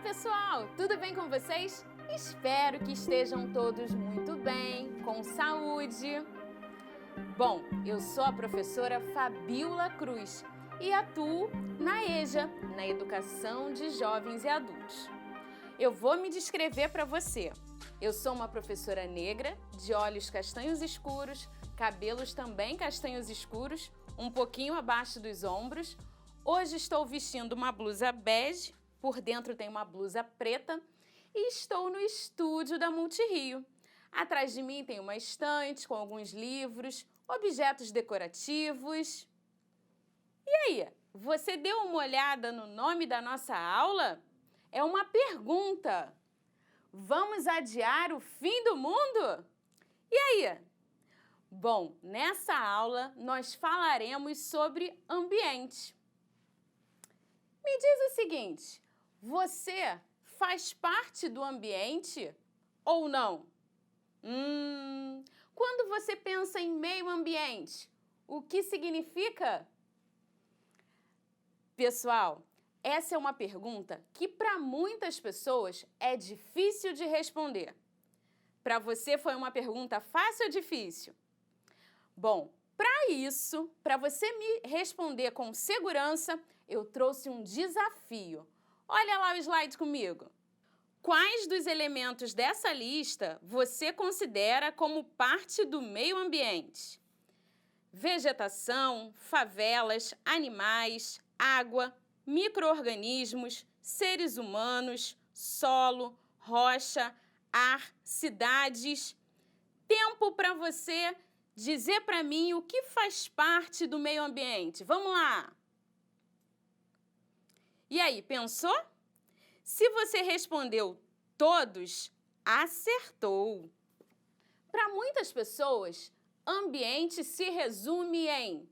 pessoal, tudo bem com vocês? Espero que estejam todos muito bem, com saúde. Bom, eu sou a professora Fabíola Cruz e atuo na EJA, na Educação de Jovens e Adultos. Eu vou me descrever para você. Eu sou uma professora negra, de olhos castanhos escuros, cabelos também castanhos escuros, um pouquinho abaixo dos ombros. Hoje estou vestindo uma blusa bege, por dentro tem uma blusa preta e estou no estúdio da Multirio. Atrás de mim tem uma estante com alguns livros, objetos decorativos. E aí, você deu uma olhada no nome da nossa aula? É uma pergunta. Vamos adiar o fim do mundo? E aí? Bom, nessa aula nós falaremos sobre ambiente. Me diz o seguinte, você faz parte do ambiente ou não? Quando você pensa em meio ambiente, o que significa? Pessoal, essa é uma pergunta que para muitas pessoas é difícil de responder. Para você foi uma pergunta fácil ou difícil? Bom, para isso, para você me responder com segurança, eu trouxe um desafio. Olha lá o slide comigo. Quais dos elementos dessa lista você considera como parte do meio ambiente? Vegetação, favelas, animais, água, micro-organismos, seres humanos, solo, rocha, ar, cidades. Tempo para você dizer para mim o que faz parte do meio ambiente. Vamos lá! E aí, pensou? Se você respondeu todos, acertou. Para muitas pessoas, ambiente se resume em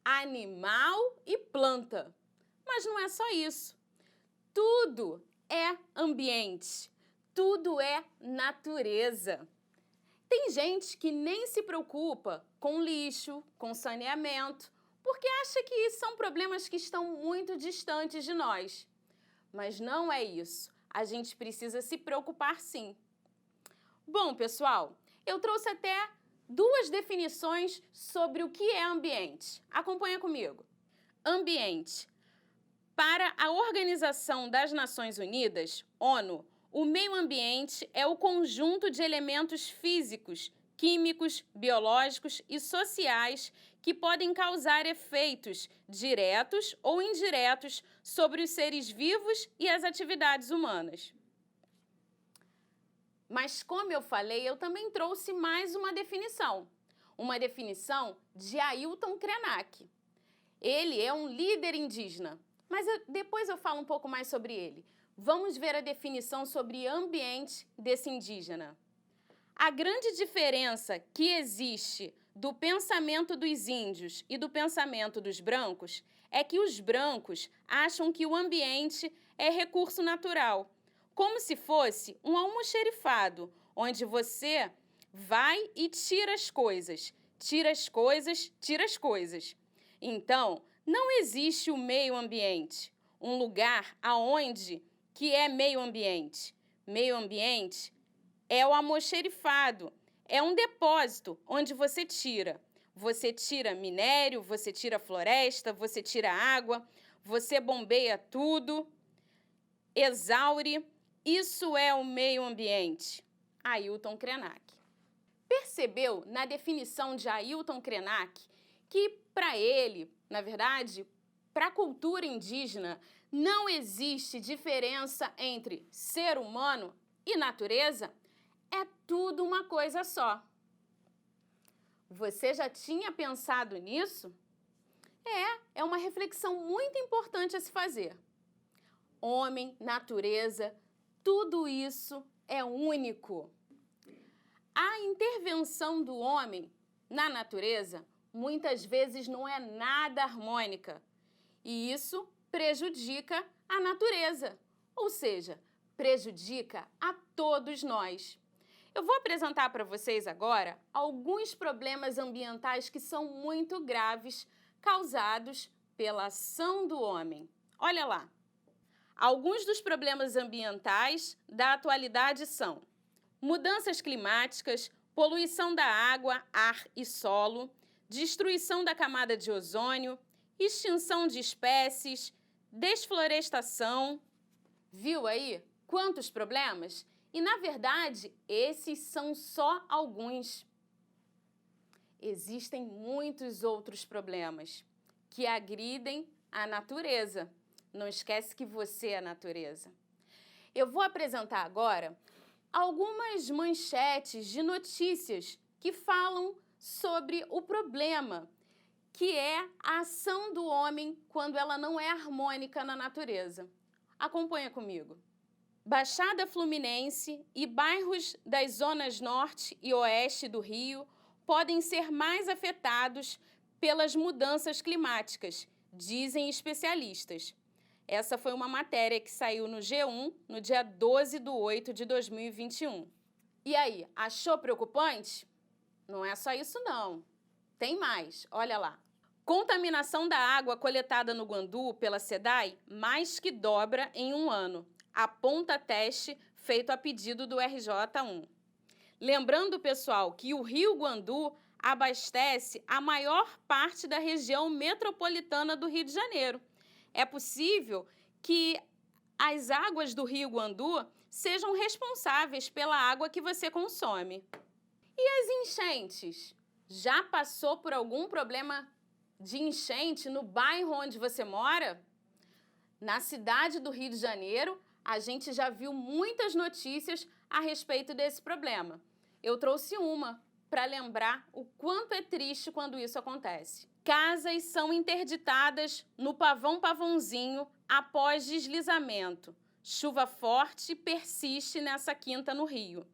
animal e planta. Mas não é só isso. Tudo é ambiente. Tudo é natureza. Tem gente que nem se preocupa com lixo, com saneamento, porque acha que são problemas que estão muito distantes de nós. Mas não é isso. A gente precisa se preocupar sim. Bom, pessoal, eu trouxe até duas definições sobre o que é ambiente. Acompanha comigo. Ambiente. Para a Organização das Nações Unidas, ONU, o meio ambiente é o conjunto de elementos físicos, químicos, biológicos e sociais que podem causar efeitos diretos ou indiretos sobre os seres vivos e as atividades humanas. Mas, como eu falei, eu também trouxe mais uma definição de Ailton Krenak. Ele é um líder indígena, mas depois eu falo um pouco mais sobre ele. Vamos ver a definição sobre ambiente desse indígena. A grande diferença que existe do pensamento dos índios e do pensamento dos brancos é que os brancos acham que o ambiente é recurso natural, como se fosse um almoxerifado, onde você vai e tira as coisas, tira as coisas, tira as coisas. Então, não existe o meio ambiente, um lugar aonde que é meio ambiente. Meio ambiente é o almoxerifado, é um depósito onde você tira. Você tira minério, você tira floresta, você tira água, você bombeia tudo, exaure. Isso é o meio ambiente. Ailton Krenak. Percebeu na definição de Ailton Krenak que para ele, na verdade, para a cultura indígena, não existe diferença entre ser humano e natureza? É tudo uma coisa só. Você já tinha pensado nisso? É uma reflexão muito importante a se fazer. Homem, natureza, tudo isso é único. A intervenção do homem na natureza muitas vezes não é nada harmônica. E isso prejudica a natureza, ou seja, prejudica a todos nós. Eu vou apresentar para vocês agora alguns problemas ambientais que são muito graves, causados pela ação do homem. Olha lá. Alguns dos problemas ambientais da atualidade são mudanças climáticas, poluição da água, ar e solo, destruição da camada de ozônio, extinção de espécies, desflorestação. Viu aí quantos problemas? E, na verdade, esses são só alguns. Existem muitos outros problemas que agridem a natureza. Não esquece que você é a natureza. Eu vou apresentar agora algumas manchetes de notícias que falam sobre o problema, que é a ação do homem quando ela não é harmônica na natureza. Acompanha comigo. Baixada Fluminense e bairros das zonas norte e oeste do Rio podem ser mais afetados pelas mudanças climáticas, dizem especialistas. Essa foi uma matéria que saiu no G1 no dia 12/8/2021. E aí, achou preocupante? Não é só isso não. Tem mais, olha lá. Contaminação da água coletada no Guandu pela SEDAI mais que dobra em um ano. Aponta teste feito a pedido do RJ1. Lembrando, pessoal, que o Rio Guandu abastece a maior parte da região metropolitana do Rio de Janeiro. É possível que as águas do Rio Guandu sejam responsáveis pela água que você consome. E as enchentes? Já passou por algum problema de enchente no bairro onde você mora? Na cidade do Rio de Janeiro, a gente já viu muitas notícias a respeito desse problema. Eu trouxe uma para lembrar o quanto é triste quando isso acontece. Casas são interditadas no Pavãozinho após deslizamento. Chuva forte persiste nessa quinta no Rio.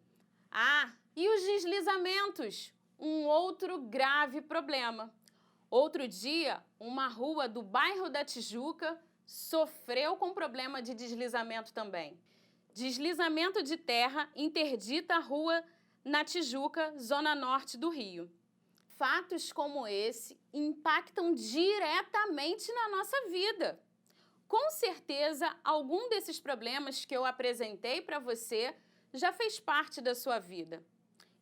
Ah, e os deslizamentos? Um outro grave problema. Outro dia, uma rua do bairro da Tijuca sofreu com problema de deslizamento também. Deslizamento de terra interdita a rua na Tijuca, zona norte do Rio. Fatos como esse impactam diretamente na nossa vida. Com certeza, algum desses problemas que eu apresentei para você já fez parte da sua vida.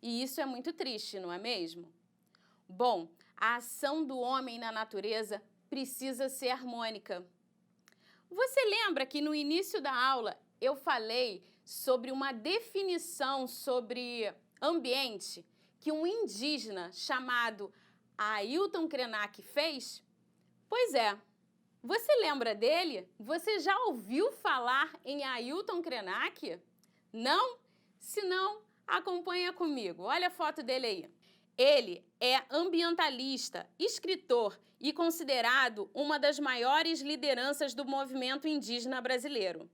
E isso é muito triste, não é mesmo? Bom, a ação do homem na natureza precisa ser harmônica. Você lembra que no início da aula eu falei sobre uma definição sobre ambiente que um indígena chamado Ailton Krenak fez? Pois é. Você lembra dele? Você já ouviu falar em Ailton Krenak? Não? Se não, acompanha comigo. Olha a foto dele aí. Ele é ambientalista, escritor e considerado uma das maiores lideranças do movimento indígena brasileiro.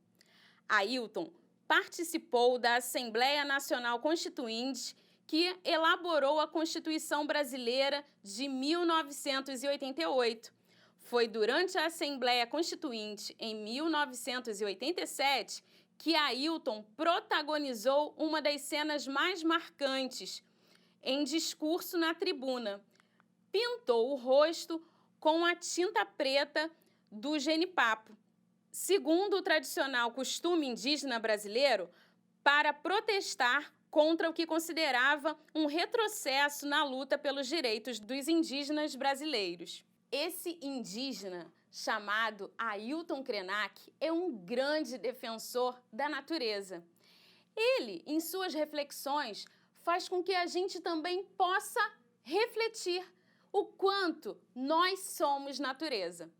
Ailton participou da Assembleia Nacional Constituinte, que elaborou a Constituição Brasileira de 1988. Foi durante a Assembleia Constituinte, em 1987, que Ailton protagonizou uma das cenas mais marcantes em discurso na tribuna. Pintou o rosto com a tinta preta do genipapo, segundo o tradicional costume indígena brasileiro, para protestar contra o que considerava um retrocesso na luta pelos direitos dos indígenas brasileiros. Esse indígena, chamado Ailton Krenak, é um grande defensor da natureza. Ele, em suas reflexões, faz com que a gente também possa refletir o quanto nós somos natureza.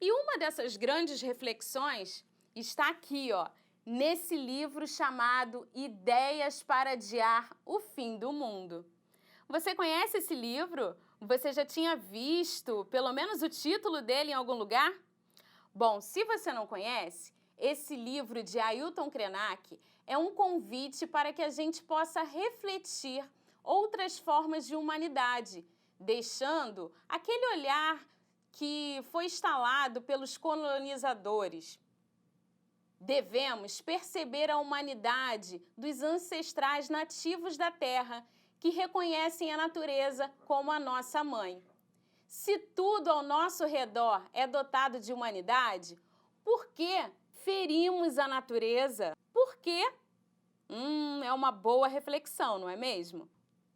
E uma dessas grandes reflexões está aqui, ó, nesse livro chamado Ideias para Adiar o Fim do Mundo. Você conhece esse livro? Você já tinha visto pelo menos o título dele em algum lugar? Bom, se você não conhece, esse livro de Ailton Krenak é um convite para que a gente possa refletir outras formas de humanidade, deixando aquele olhar que foi instalado pelos colonizadores. Devemos perceber a humanidade dos ancestrais nativos da Terra, que reconhecem a natureza como a nossa mãe. Se tudo ao nosso redor é dotado de humanidade, por que ferimos a natureza? Por quê? É uma boa reflexão, não é mesmo?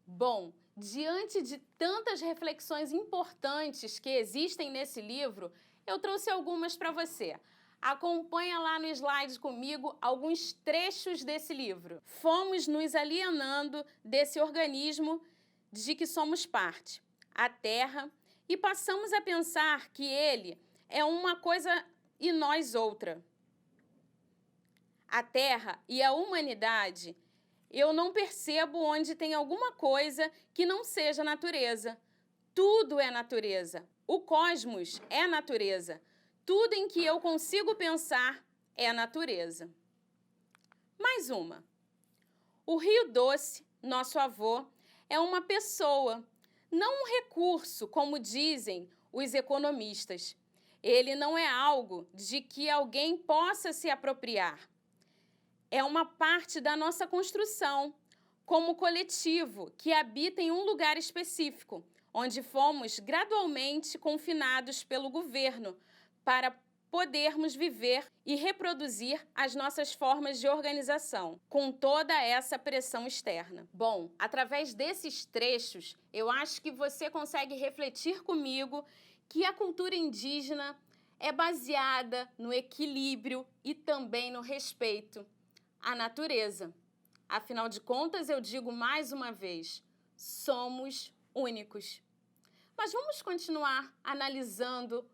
Bom, diante de tantas reflexões importantes que existem nesse livro, eu trouxe algumas para você. Acompanha lá no slide comigo alguns trechos desse livro. Fomos nos alienando desse organismo de que somos parte, a Terra, e passamos a pensar que ele é uma coisa e nós outra. A Terra e a humanidade, eu não percebo onde tem alguma coisa que não seja natureza. Tudo é natureza. O cosmos é natureza. Tudo em que eu consigo pensar é natureza. Mais uma. O Rio Doce, nosso avô, é uma pessoa, não um recurso, como dizem os economistas. Ele não é algo de que alguém possa se apropriar. É uma parte da nossa construção, como coletivo que habita em um lugar específico, onde fomos gradualmente confinados pelo governo para podermos viver e reproduzir as nossas formas de organização, com toda essa pressão externa. Bom, através desses trechos, eu acho que você consegue refletir comigo que a cultura indígena é baseada no equilíbrio e também no respeito à natureza. Afinal de contas, eu digo mais uma vez, somos únicos. Mas vamos continuar analisando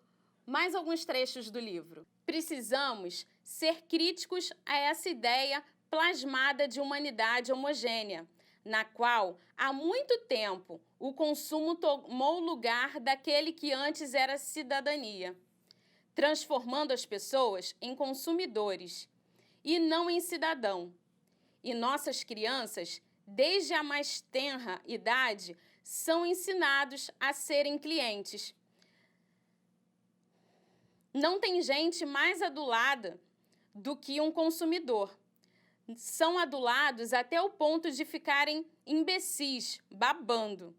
mais alguns trechos do livro. Precisamos ser críticos a essa ideia plasmada de humanidade homogênea, na qual, há muito tempo, o consumo tomou o lugar daquele que antes era cidadania, transformando as pessoas em consumidores e não em cidadão. E nossas crianças, desde a mais tenra idade, são ensinados a serem clientes. Não tem gente mais adulada do que um consumidor. São adulados até o ponto de ficarem imbecis, babando.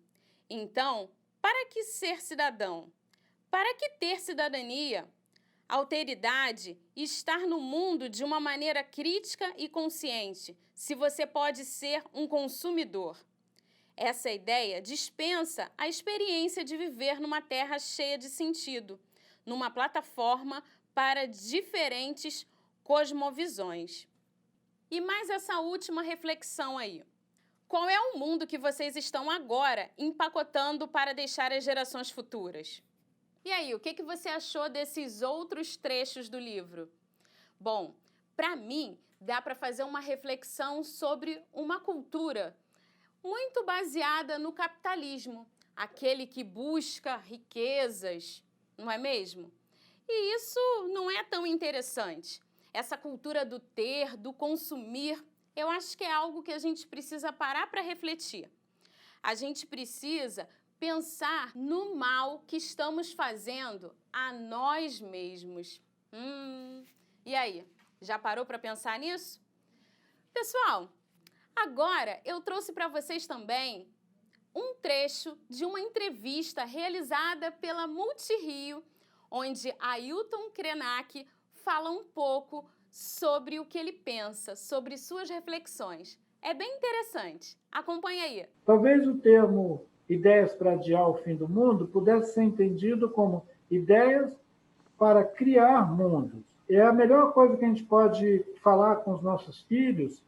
Então, para que ser cidadão? Para que ter cidadania? Alteridade e estar no mundo de uma maneira crítica e consciente, se você pode ser um consumidor. Essa ideia dispensa a experiência de viver numa terra cheia de sentido, numa plataforma para diferentes cosmovisões. E mais essa última reflexão aí. Qual é o mundo que vocês estão agora empacotando para deixar as gerações futuras? E aí, o que você achou desses outros trechos do livro? Bom, para mim, dá para fazer uma reflexão sobre uma cultura muito baseada no capitalismo, aquele que busca riquezas, não é mesmo? E isso não é tão interessante. Essa cultura do ter, do consumir, eu acho que é algo que a gente precisa parar para refletir. A gente precisa pensar no mal que estamos fazendo a nós mesmos. E aí, já parou para pensar nisso? Pessoal, agora eu trouxe para vocês também um trecho de uma entrevista realizada pela Multirio, onde Ailton Krenak fala um pouco sobre o que ele pensa, sobre suas reflexões. É bem interessante. Acompanhe aí. Talvez o termo ideias para adiar o fim do mundo pudesse ser entendido como ideias para criar mundos. É a melhor coisa que a gente pode falar com os nossos filhos,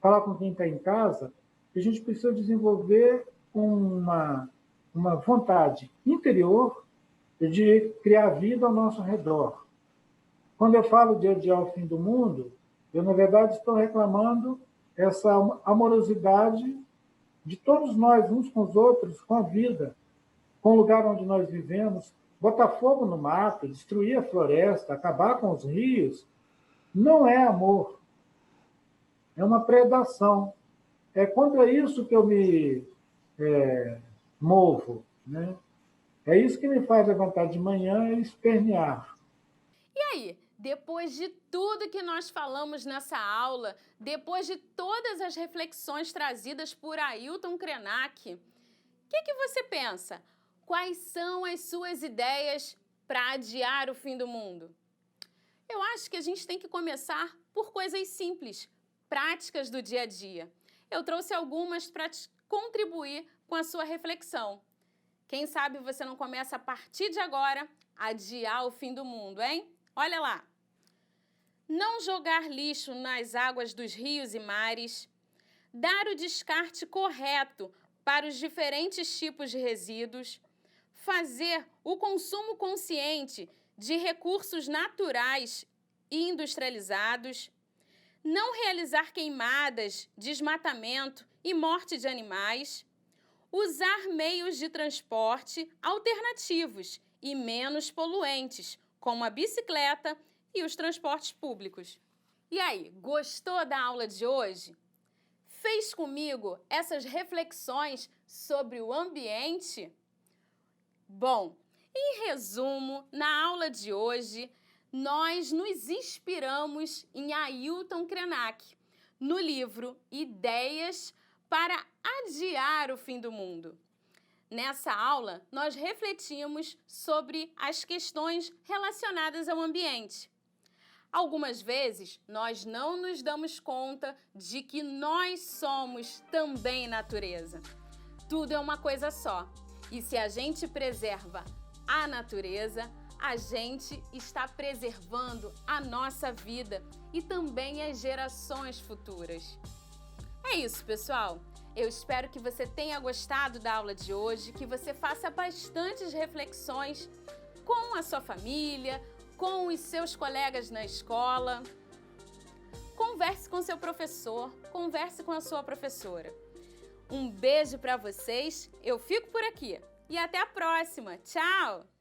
falar com quem está em casa, que a gente precisa desenvolver uma vontade interior de criar vida ao nosso redor. Quando eu falo de adiar o fim do mundo, eu, na verdade, estou reclamando essa amorosidade de todos nós, uns com os outros, com a vida, com o lugar onde nós vivemos. Botar fogo no mato, destruir a floresta, acabar com os rios, não é amor. É uma predação. É contra isso que eu me movo, né? É isso que me faz levantar de manhã e espernear. E aí, depois de tudo que nós falamos nessa aula, depois de todas as reflexões trazidas por Ailton Krenak, o que você pensa? Quais são as suas ideias para adiar o fim do mundo? Eu acho que a gente tem que começar por coisas simples, práticas do dia a dia. Eu trouxe algumas para contribuir com a sua reflexão. Quem sabe você não começa a partir de agora a adiar o fim do mundo, hein? Olha lá! Não jogar lixo nas águas dos rios e mares, dar o descarte correto para os diferentes tipos de resíduos, fazer o consumo consciente de recursos naturais e industrializados, não realizar queimadas, desmatamento e morte de animais, usar meios de transporte alternativos e menos poluentes, como a bicicleta e os transportes públicos. E aí, gostou da aula de hoje? Fez comigo essas reflexões sobre o ambiente? Bom, em resumo, na aula de hoje, nós nos inspiramos em Ailton Krenak, no livro Ideias para Adiar o Fim do Mundo. Nessa aula, nós refletimos sobre as questões relacionadas ao ambiente. Algumas vezes, nós não nos damos conta de que nós somos também natureza. Tudo é uma coisa só. E se a gente preserva a natureza, a gente está preservando a nossa vida e também as gerações futuras. É isso, pessoal. Eu espero que você tenha gostado da aula de hoje, que você faça bastantes reflexões com a sua família, com os seus colegas na escola. Converse com seu professor, converse com a sua professora. Um beijo para vocês, eu fico por aqui e até a próxima. Tchau!